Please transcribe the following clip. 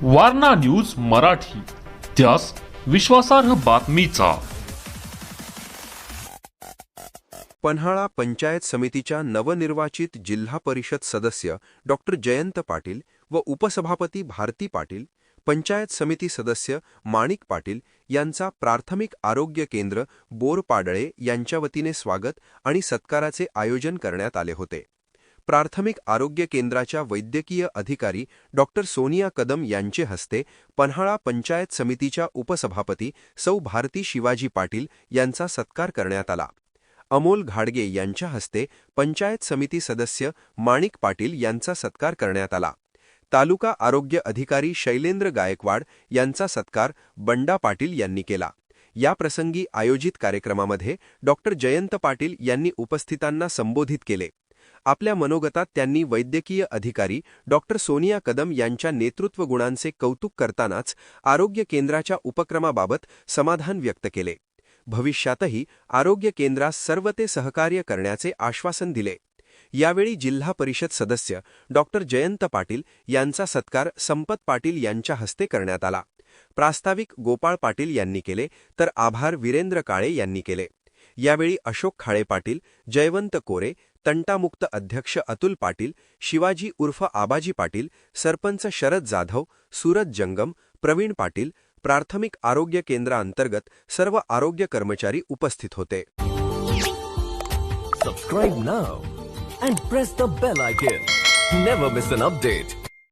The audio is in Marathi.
वारणा न्यूज मराठी, त्यास विश्वासार्ह बातमीचा. पन्हाळा पंचायत समितीच्या नवनिर्वाचित जिल्हा परिषद सदस्य डॉक्टर जयंत पाटील व उपसभापती भारती पाटील, पंचायत समिती सदस्य माणिक पाटील यांचा प्राथमिक आरोग्य केंद्र बोरपाडळे यांच्या वतीने स्वागत आणि सत्काराचे आयोजन करण्यात आले होते. प्राथमिक आरोग्य केंद्राच्या वैद्यकीय अधिकारी डॉक्टर सोनिया कदम यांचे हस्ते पन्हाळा पंचायत समितीच्या उपसभापती सौ भारती शिवाजी पाटील यांचा सत्कार करण्यात आला. अमोल घाडगे यांच्या हस्ते पंचायत समिती सदस्य माणिक पाटील यांचा सत्कार करण्यात आला. तालुका आरोग्य अधिकारी शैलेंद्र गायकवाड यांचा सत्कार बंडा पाटील यांनी केला. या प्रसंगी आयोजित कार्यक्रमामध्ये डॉक्टर जयंत पाटील यांनी उपस्थितांना संबोधित केले. आपल्या मनोगतात त्यांनी वैद्यकीय अधिकारी डॉक्टर सोनिया कदम यांच्या नेतृत्व गुणांचे कौतुक करतानाच आरोग्य केंद्राच्या उपक्रमाबाबत समाधान व्यक्त केले. भविष्यातही आरोग्य केंद्रास सर्व ते सहकार्य करण्याचे आश्वासन दिले. यावेळी जिल्हा परिषद सदस्य डॉक्टर जयंत पाटील यांचा सत्कार संपत पाटील यांच्या हस्ते करण्यात आला. प्रास्ताविक गोपाळ पाटील यांनी केले तर आभार वीरेंद्र काळे यांनी केले. यावेळी अशोक खाळे पाटील, जयवंत कोरे, तंटामुक्त अध्यक्ष अतुल पाटील, शिवाजी उर्फ आबाजी पाटील, सरपंच शरद जाधव, सूरज जंगम, प्रवीण पाटील, प्राथमिक आरोग्य केंद्रांतर्गत सर्व आरोग्य कर्मचारी उपस्थित होते. Subscribe now and press the bell icon. Never miss an update.